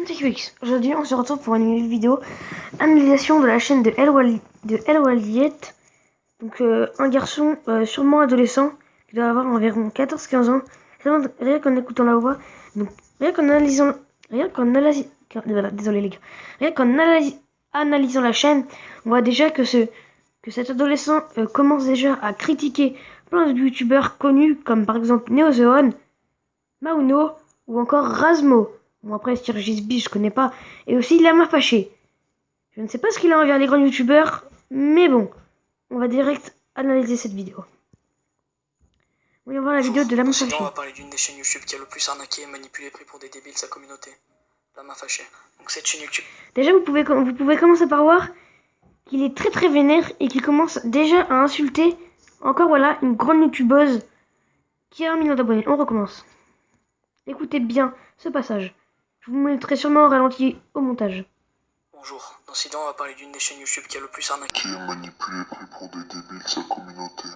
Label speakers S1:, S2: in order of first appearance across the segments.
S1: TechFX. Aujourd'hui, on se retrouve pour une nouvelle vidéo analysation de la chaîne de El Walliet. Donc, un garçon sûrement adolescent qui doit avoir environ 14-15 ans. Rien qu'en écoutant la voix, donc rien qu'en analysant, désolé les gars, rien qu'en analysant la chaîne, on voit déjà que cet adolescent commence déjà à critiquer plein de youtubeurs connus comme par exemple NeoZeon, Mauno ou encore Razmo. Bon, après, Sturgisby, je connais pas. Et aussi Lama Fâché. Je ne sais pas ce qu'il a envers les grands youtubeurs, mais bon, on va direct analyser cette vidéo. Voyons voir la vidéo de Lama Fâché.
S2: On va parler d'une des chaînes YouTube qui a le plus arnaqué et manipulé, pris pour des débiles sa communauté. Lama Fâché. Donc cette chaîne YouTube.
S1: Déjà, vous pouvez commencer par voir qu'il est très vénère et qu'il commence déjà à insulter encore voilà une grande youtubeuse qui a 1 million d'abonnés. On recommence. Écoutez bien ce passage. Je vous mettrai sûrement au ralenti au montage.
S2: Bonjour, dans ce vidéo on va parler d'une des chaînes YouTube qui a le plus arnaqué.
S3: Qui est manipulé, pris pour des débiles sa communauté.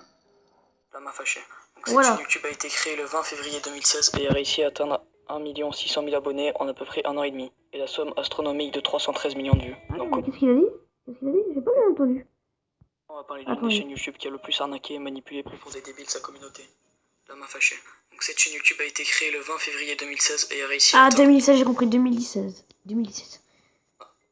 S2: Lama Fâché. Donc cette chaîne YouTube a été créée le 20 février 2016 et a réussi à atteindre 1 600 000 abonnés en à peu près 1 an et demi. Et la somme astronomique de 313 millions de vues.
S1: Donc, qu'est-ce qu'il a dit? J'ai pas bien entendu.
S2: On va parler d'une des chaînes YouTube qui a le plus arnaqué et manipulé, pris pour des débiles sa communauté. Lama Fâché. Donc cette chaîne YouTube a été créée le 20 février 2016 et a réussi à atteindre...
S1: 2016, j'ai compris, 2017.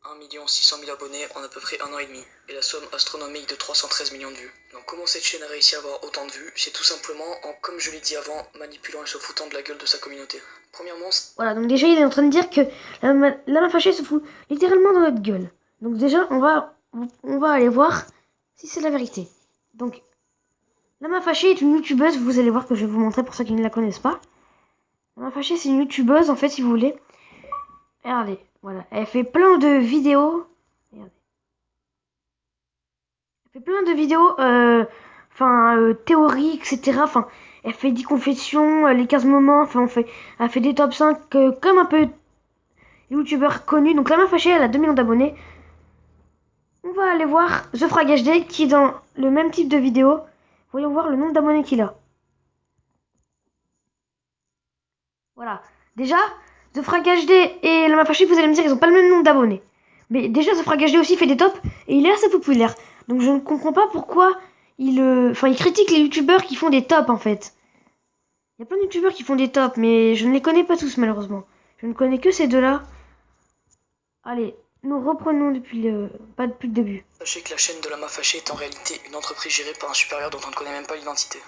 S2: 1 600 000 abonnés en à peu près 1 an et demi, et la somme astronomique de 313 millions de vues. Donc comment cette chaîne a réussi à avoir autant de vues? C'est tout simplement en, comme je l'ai dit avant, manipulant et se foutant de la gueule de sa communauté. Premièrement...
S1: Voilà, donc déjà il est en train de dire que Lama Fâché se fout littéralement dans notre gueule. Donc déjà, on va aller voir si c'est la vérité. Donc, Lama Fâché est une youtubeuse, vous allez voir que je vais vous montrer pour ceux qui ne la connaissent pas. Lama Fâché, c'est une youtubeuse, en fait, si vous voulez. Regardez, voilà, elle fait plein de vidéos. Regardez. Elle fait plein de vidéos, théories, etc. Enfin, elle fait 10 confessions, les 15 moments, enfin, elle fait des top 5 comme un peu youtubeurs connus. Donc, Lama Fâché, elle a 2 millions d'abonnés. On va aller voir The Frag HD qui est dans le même type de vidéo. Voyons voir le nombre d'abonnés qu'il a. Voilà. Déjà, The Frag HD et Lama Fâché, vous allez me dire, ils n'ont pas le même nombre d'abonnés. Mais déjà, The Frag HD aussi fait des tops et il est assez populaire. Donc je ne comprends pas pourquoi il critique les youtubeurs qui font des tops en fait. Il y a plein de youtubeurs qui font des tops, mais je ne les connais pas tous malheureusement. Je ne connais que ces deux-là. Allez, nous reprenons depuis le début.
S2: Sachez que la chaîne de Lama Fâché est en réalité une entreprise gérée par un supérieur dont on ne connaît même pas l'identité.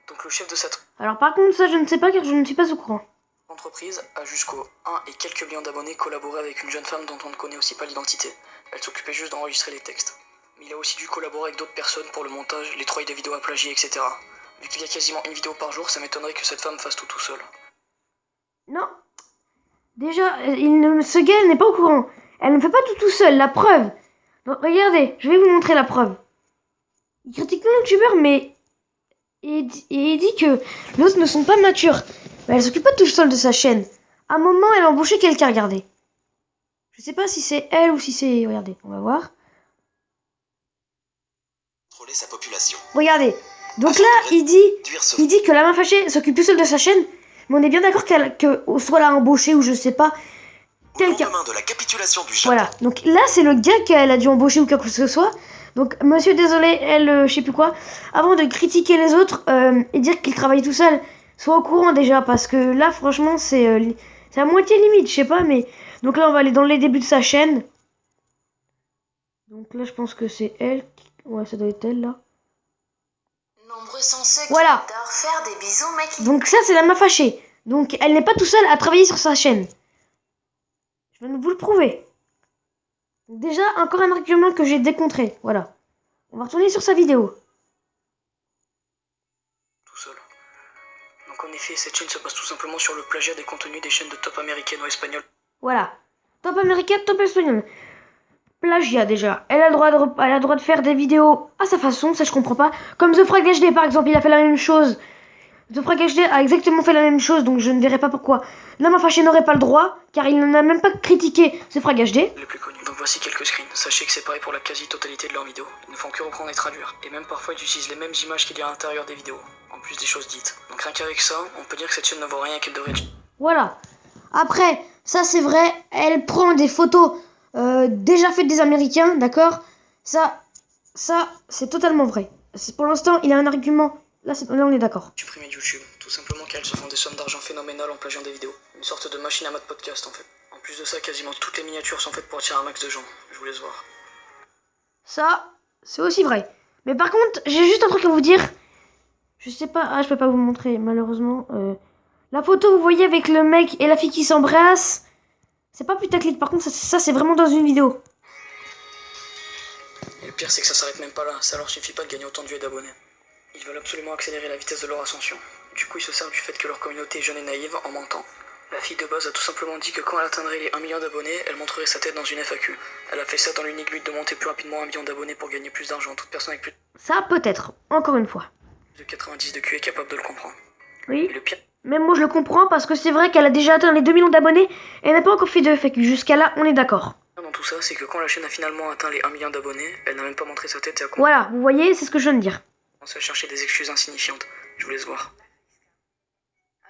S2: Donc le chef de cette...
S1: Alors par contre, ça je ne sais pas car je ne suis pas au courant.
S2: L'entreprise a jusqu'au 1 et quelques millions d'abonnés collaboré avec une jeune femme dont on ne connaît aussi pas l'identité. Elle s'occupait juste d'enregistrer les textes. Mais il a aussi dû collaborer avec d'autres personnes pour le montage, les troilles de vidéos à plagier, etc. Vu qu'il y a quasiment une vidéo par jour, ça m'étonnerait que cette femme fasse tout seul.
S1: Non. Déjà, ce gars n'est pas au courant. Elle ne fait pas tout seul, la preuve. Donc, regardez, je vais vous montrer la preuve. Il critique le youtubeur, mais... Et il dit que les autres ne sont pas matures. Mais elle s'occupe pas tout seule de sa chaîne. À un moment, elle a embauché quelqu'un, regardez. Je sais pas si c'est elle ou si c'est... Regardez, on va voir.
S4: Contrôler sa population.
S1: Regardez. Donc là, il dit que Lama Fâché s'occupe tout seul de sa chaîne. Mais on est bien d'accord que soit l'a embauché ou je sais pas. Quelqu'un.
S4: De la capitulation du Japon.
S1: Voilà. Donc là, c'est le gars qu'elle a dû embaucher ou quelque chose que ce soit. Donc, monsieur, désolé, elle, je sais plus quoi. Avant de critiquer les autres et dire qu'il travaille tout seul, sois au courant déjà. Parce que là, franchement, c'est à moitié limite, je sais pas. Mais donc là, on va aller dans les débuts de sa chaîne. Donc là, je pense que c'est elle. Ouais, ça doit être elle, là.
S5: Nombreux sont ceux qui
S1: voilà.
S5: adorent faire des bisous, mais qui...
S1: Donc ça, c'est Lama Fâché. Donc, elle n'est pas tout seule à travailler sur sa chaîne. Je vais vous le prouver. Donc déjà, encore un argument que j'ai décontré. Voilà. On va retourner sur sa vidéo.
S2: Tout seul. Donc en effet, cette chaîne se base tout simplement sur le plagiat des contenus des chaînes de top américaines ou espagnoles.
S1: Voilà. Top américaine, top espagnol. Plagiat déjà. Elle a le droit de faire des vidéos à sa façon, ça je comprends pas. Comme The Frag HD par exemple, il a fait la même chose. The Frag HD a exactement fait la même chose, donc je ne verrai pas pourquoi Lama Fâché n'aurait pas le droit, car il n'a même pas critiqué The Frag HD.
S2: Les plus connus. Donc voici quelques screens. Sachez que c'est pareil pour la quasi-totalité de leurs vidéos. Ils ne font que reprendre et traduire. Et même parfois ils utilisent les mêmes images qu'il y a à l'intérieur des vidéos, en plus des choses dites. Donc rien qu'avec ça, on peut dire que cette chaîne ne vaut rien et qu'elle devrait...
S1: Voilà. Après, Ça, c'est vrai. Elle prend des photos déjà faites des Américains, d'accord? Ça, c'est totalement vrai. Pour l'instant, il a un argument. Là, là on est d'accord.
S2: Supprimer de YouTube, tout simplement car elles se font des sommes d'argent phénoménales en plagiant des vidéos. Une sorte de machine à mode podcast en fait. En plus de ça, quasiment toutes les miniatures sont faites pour attirer un max de gens. Je vous laisse voir.
S1: Ça, c'est aussi vrai. Mais par contre, j'ai juste un truc à vous dire. Je sais pas, je peux pas vous montrer malheureusement. La photo, vous voyez, avec le mec et la fille qui s'embrassent, c'est pas putaclic. Par contre, ça c'est vraiment dans une vidéo.
S2: Et le pire, c'est que ça s'arrête même pas là. Ça leur suffit pas de gagner autant de vues et d'abonnés. Ils veulent absolument accélérer la vitesse de leur ascension. Du coup, ils se servent du fait que leur communauté est jeune et naïve en mentant. La fille de base a tout simplement dit que quand elle atteindrait les 1 million d'abonnés, elle montrerait sa tête dans une FAQ. Elle a fait ça dans l'unique but de monter plus rapidement 1 million d'abonnés pour gagner plus d'argent. Toute personne avec plus
S1: Ça, peut-être. Encore une fois.
S2: de 90 de Q est capable de le comprendre.
S1: Oui.
S2: Et le pire,
S1: Même moi, je le comprends parce que c'est vrai qu'elle a déjà atteint les 2 millions d'abonnés et elle n'a pas encore fait de FAQ. Jusqu'à là, on est d'accord.
S2: dans tout ça, c'est que quand la chaîne a finalement atteint les 1 million d'abonnés, elle n'a même pas montré sa tête et a
S1: Voilà, vous voyez, c'est ce que je viens de dire.
S2: commencé à chercher des excuses insignifiantes. Je vous laisse voir.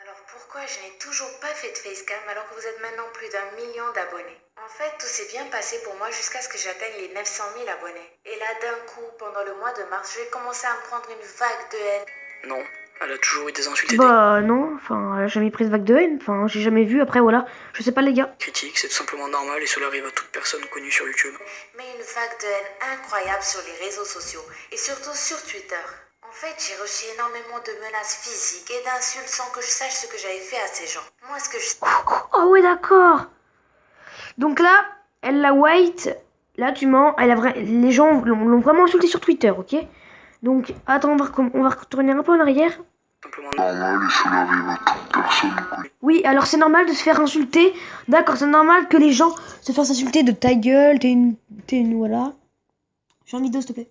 S5: Alors pourquoi je n'ai toujours pas fait de facecam alors que vous êtes maintenant plus d'1 million d'abonnés? En fait, tout s'est bien passé pour moi jusqu'à ce que j'atteigne les 900 000 abonnés. Et là, d'un coup, pendant le mois de mars, je vais commencer à me prendre une vague de haine.
S2: Non, elle a toujours eu des insultes et
S1: Bah non, enfin, elle a jamais pris de vague de haine. Enfin, j'ai jamais vu. Après, voilà, je sais pas les gars.
S2: des critiques, c'est tout simplement normal et cela arrive à toute personne connue sur YouTube.
S5: Mais une vague de haine incroyable sur les réseaux sociaux et surtout sur Twitter. En fait, j'ai reçu énormément de menaces physiques et d'insultes sans que je sache ce que j'avais fait à ces gens. Moi, ce que je...
S1: Oh ouais, d'accord. Donc là, elle la white. Là, tu mens. Les gens l'ont vraiment insulté sur Twitter, ok? Donc, attends, on va retourner un peu en arrière.
S2: Simplement
S3: Normal, et cela arrive à toute personne.
S1: Oui, alors c'est normal de se faire insulter. D'accord, c'est normal que les gens se fassent insulter de ta gueule, t'es une voilà. J'ai une vidéo, s'il te plaît.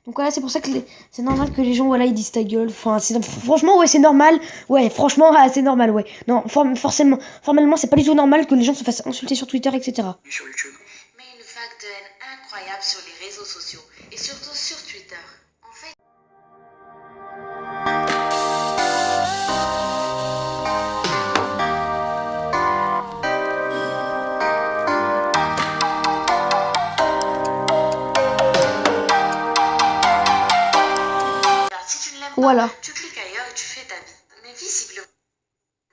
S1: Donc voilà, c'est pour ça que c'est normal que les gens, voilà, ils disent ta gueule. Enfin, franchement, ouais, c'est normal. Ouais, franchement, c'est normal, ouais. Non, forcément, formellement, c'est pas du tout normal que les gens se fassent insulter sur Twitter, etc.
S2: sur YouTube.
S5: Mais une vague de haine incroyable sur les réseaux sociaux et surtout sur Twitter. En fait... Si tu ne l'aimes pas,
S1: Voilà.
S5: tu cliques ailleurs et tu fais ta vie. Mais visiblement,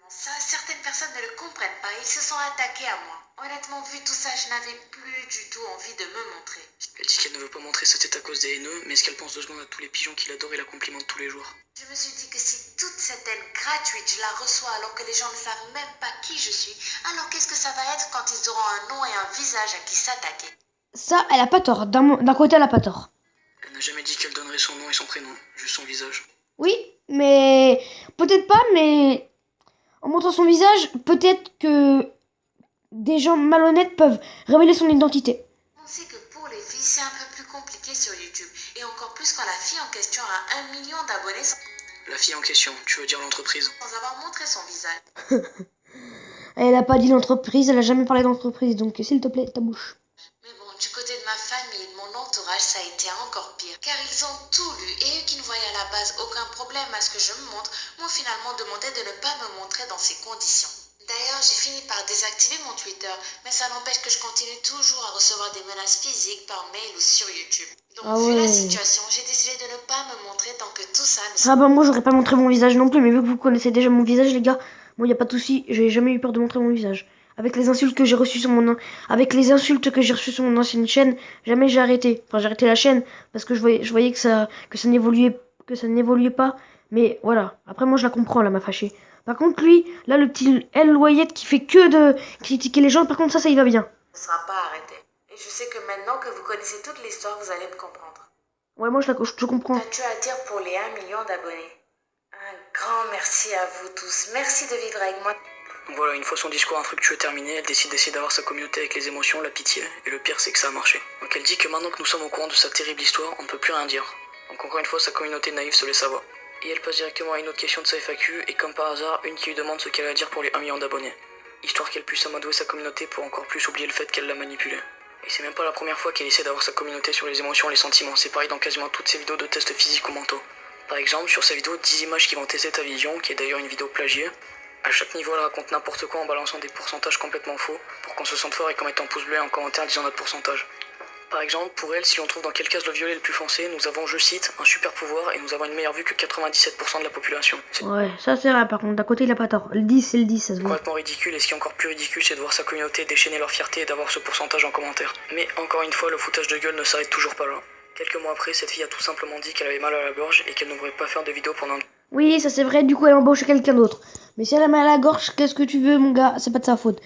S5: ça, certaines personnes ne le comprennent pas. Ils se sont attaqués à moi. Honnêtement, vu tout ça, je n'avais plus du tout envie de me montrer.
S2: Elle dit qu'elle ne veut pas montrer sa tête à cause des haineux, mais est-ce qu'elle pense 2 secondes à tous les pigeons qui l'adorent et la complimentent tous les jours?
S5: Je me suis dit que si toute cette haine gratuite, je la reçois alors que les gens ne savent même pas qui je suis, alors qu'est-ce que ça va être quand ils auront un nom et un visage à qui s'attaquer?
S1: Ça, elle a pas tort. D'un côté, elle a pas tort.
S2: Elle n'a jamais dit qu'elle donnerait son nom et son prénom, juste son visage.
S1: Oui, mais peut-être pas, mais en montrant son visage, peut-être que des gens malhonnêtes peuvent révéler son identité.
S5: On sait que pour les filles, c'est un peu plus compliqué sur YouTube. Et encore plus quand la fille en question a 1 million d'abonnés
S2: La fille en question, tu veux dire l'entreprise?
S5: sans avoir montré son visage.
S1: Elle a pas dit l'entreprise, elle a jamais parlé d'entreprise, donc s'il te plaît, ta bouche.
S5: Mais bon, du côté de ma famille et de mon entourage, ça a été encore pire. Car ils ont tout lu et eux qui ne voyaient à la base aucun problème à ce que je me montre, m'ont finalement demandé de ne pas me montrer dans ces conditions. D'ailleurs, j'ai fini par désactiver mon Twitter, mais ça n'empêche que je continue toujours à recevoir des menaces physiques par mail ou sur YouTube. Donc,
S1: Ah
S5: vu la
S1: ouais.
S5: situation, j'ai décidé de ne pas me montrer tant que tout ça ne
S1: Ah bah moi j'aurais pas montré mon visage non plus, mais vu que vous connaissez déjà mon visage les gars, moi y a pas de souci, j'ai jamais eu peur de montrer mon visage. Avec les insultes que j'ai reçues sur avec les insultes que j'ai reçues sur mon ancienne chaîne, jamais j'ai arrêté. Enfin j'ai arrêté la chaîne parce que je voyais que ça n'évoluait pas. Mais voilà, après moi je la comprends là, m'a fâché. Par contre lui, là le petit L Loyette qui fait que de critiquer les gens, par contre ça y va bien.
S5: ne sera pas arrêté. Et je sais que maintenant que vous connaissez toute l'histoire, vous allez me comprendre.
S1: Ouais moi je comprends.
S5: Qu'as-tu à dire pour les 1 million d'abonnés? Un grand merci à vous tous. Merci de vivre avec moi.
S2: Donc voilà, une fois son discours infructueux terminé, elle décide d'essayer d'avoir sa communauté avec les émotions, la pitié, et le pire c'est que ça a marché. Donc elle dit que maintenant que nous sommes au courant de sa terrible histoire, on ne peut plus rien dire. Donc encore une fois, sa communauté naïve se laisse avoir. Et elle passe directement à une autre question de sa FAQ, et comme par hasard, une qui lui demande ce qu'elle a à dire pour les 1 million d'abonnés. Histoire qu'elle puisse amadouer sa communauté pour encore plus oublier le fait qu'elle l'a manipulé. Et c'est même pas la première fois qu'elle essaie d'avoir sa communauté sur les émotions et les sentiments, c'est pareil dans quasiment toutes ses vidéos de tests physiques ou mentaux. Par exemple, sur sa vidéo 10 images qui vont tester ta vision, qui est d'ailleurs une vidéo plagiée, À chaque niveau, elle raconte n'importe quoi en balançant des pourcentages complètement faux pour qu'on se sente fort et qu'en mettant pouce bleu et en commentaire disant notre pourcentage. Par exemple, pour elle, si l'on trouve dans quelle case le violet le plus foncé, nous avons, je cite, un super pouvoir et nous avons une meilleure vue que 97% de la population. C'est
S1: Ouais, ça c'est vrai, par contre, d'un côté il a pas tort. Le 10, c'est le 10, ça se voit.
S2: complètement ridicule, et ce qui est encore plus ridicule, c'est de voir sa communauté déchaîner leur fierté et d'avoir ce pourcentage en commentaire. Mais encore une fois, le foutage de gueule ne s'arrête toujours pas là. Quelques mois après, cette fille a tout simplement dit qu'elle avait mal à la gorge et qu'elle ne voudrait pas faire de vidéo pendant...
S1: Oui, ça c'est vrai, du coup elle embauche quelqu'un d'autre. Mais si elle a mal à la gorge, qu'est-ce que tu veux, mon gars? C'est pas de sa faute.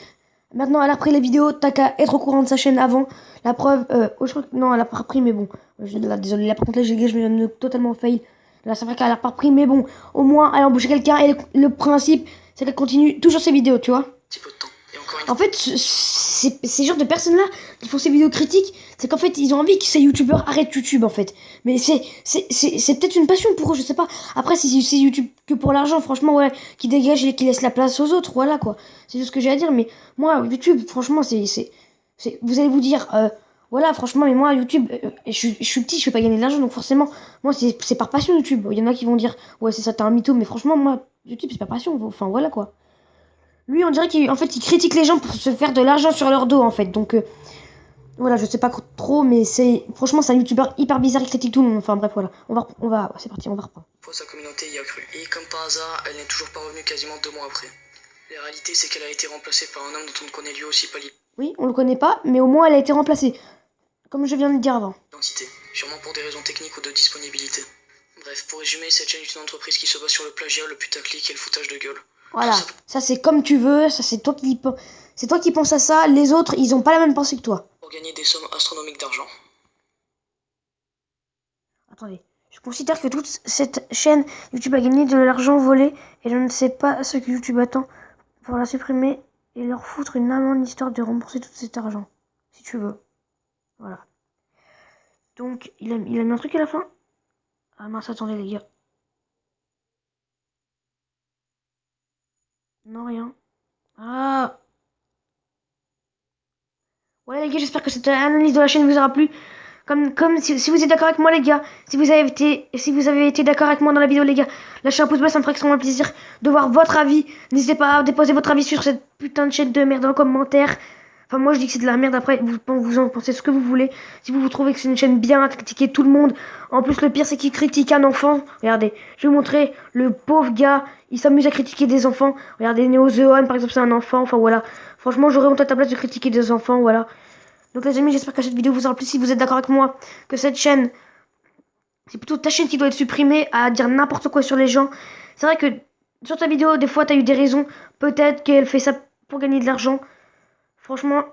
S1: Maintenant, elle a repris les vidéos, t'as qu'à être au courant de sa chaîne avant. La preuve, je crois que non, elle a pas repris, mais bon. Là, désolé, là par contre, là, je me donne totalement fail. Là, c'est vrai qu'elle a pas repris, mais bon. Au moins, elle a embauché quelqu'un et le principe, c'est qu'elle continue toujours ses vidéos, tu vois.
S2: petit peu de temps. Et encore une
S1: En fait, ces genres de personnes-là qui font ces vidéos critiques, c'est qu'en fait, ils ont envie que ces youtubeurs arrêtent YouTube, en fait. Mais c'est peut-être une passion pour eux, je sais pas. Après, si c'est YouTube que pour l'argent, franchement, ouais, qui dégage et qui laisse la place aux autres, voilà, quoi. C'est tout ce que j'ai à dire, mais moi, YouTube, franchement, vous allez vous dire, voilà, franchement, mais moi, YouTube, je suis petit, je fais pas gagner de l'argent, donc forcément, moi, c'est par passion, YouTube. Il y en a qui vont dire, ouais, c'est ça, t'es un mytho, mais franchement, moi, YouTube, c'est pas passion, enfin, voilà, quoi. Lui, on dirait qu'en fait, il critique les gens pour se faire de l'argent sur leur dos, en fait. Donc, voilà, je sais pas trop, mais franchement, c'est un youtubeur hyper bizarre, il critique tout le monde. Enfin, bref, voilà. C'est parti, on va reprendre.
S2: fois, sa communauté y a cru. Et comme par hasard, elle n'est toujours pas revenue quasiment 2 mois après. La réalité, c'est qu'elle a été remplacée par un homme dont on ne connaît lui aussi pas
S1: Oui, on le connaît pas, mais au moins, elle a été remplacée. Comme je viens de le dire avant.
S2: l'identité, sûrement pour des raisons techniques ou de disponibilité. Bref, pour résumer, cette chaîne est une entreprise qui se base sur le plagiat, le putaclic et le foutage de gueule.
S1: Voilà, ça c'est comme tu veux, ça c'est toi qui penses à ça, les autres, ils ont pas la même pensée que toi.
S2: Pour gagner des sommes astronomiques d'argent.
S1: Attendez, je considère que toute cette chaîne YouTube a gagné de l'argent volé et je ne sais pas ce que YouTube attend pour la supprimer et leur foutre une amende histoire de rembourser tout cet argent. Si tu veux. Voilà. Donc, il a mis un truc à la fin. Ah mince, attendez les gars. Non, rien. Ah. Voilà les gars, j'espère que cette analyse de la chaîne vous aura plu. Comme si vous êtes d'accord avec moi les gars, si vous avez été d'accord avec moi dans la vidéo les gars, lâchez un pouce bleu, ça me ferait extrêmement plaisir de voir votre avis. N'hésitez pas à déposer votre avis sur cette putain de chaîne de merde en commentaire. Enfin moi je dis que c'est de la merde, après vous en pensez ce que vous voulez. Si vous trouvez que c'est une chaîne bien à critiquer tout le monde. En plus le pire c'est qu'il critique un enfant. Regardez, je vais vous montrer le pauvre gars, il s'amuse à critiquer des enfants. Regardez Neozeon par exemple, c'est un enfant, enfin voilà. Franchement j'aurais honte à ta place de critiquer des enfants, voilà. Donc les amis, j'espère que cette vidéo vous aura plu. Si vous êtes d'accord avec moi que cette chaîne, c'est plutôt ta chaîne qui doit être supprimée, à dire n'importe quoi sur les gens. C'est vrai que sur ta vidéo, des fois, t'as eu des raisons. Peut-être qu'elle fait ça pour gagner de l'argent. Franchement,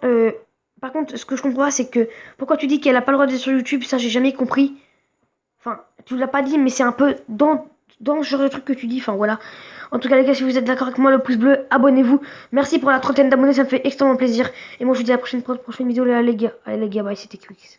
S1: par contre, ce que je comprends pas, c'est que pourquoi tu dis qu'elle a pas le droit d'être sur YouTube, ça j'ai jamais compris. Enfin, tu l'as pas dit, mais c'est un peu dans ce genre de truc que tu dis. Enfin voilà. En tout cas les gars, si vous êtes d'accord avec moi, le pouce bleu, abonnez-vous. Merci pour la 30aine d'abonnés, ça me fait extrêmement plaisir. Et moi je vous dis à la prochaine vidéo les gars. Allez les gars, bye, c'était Quix.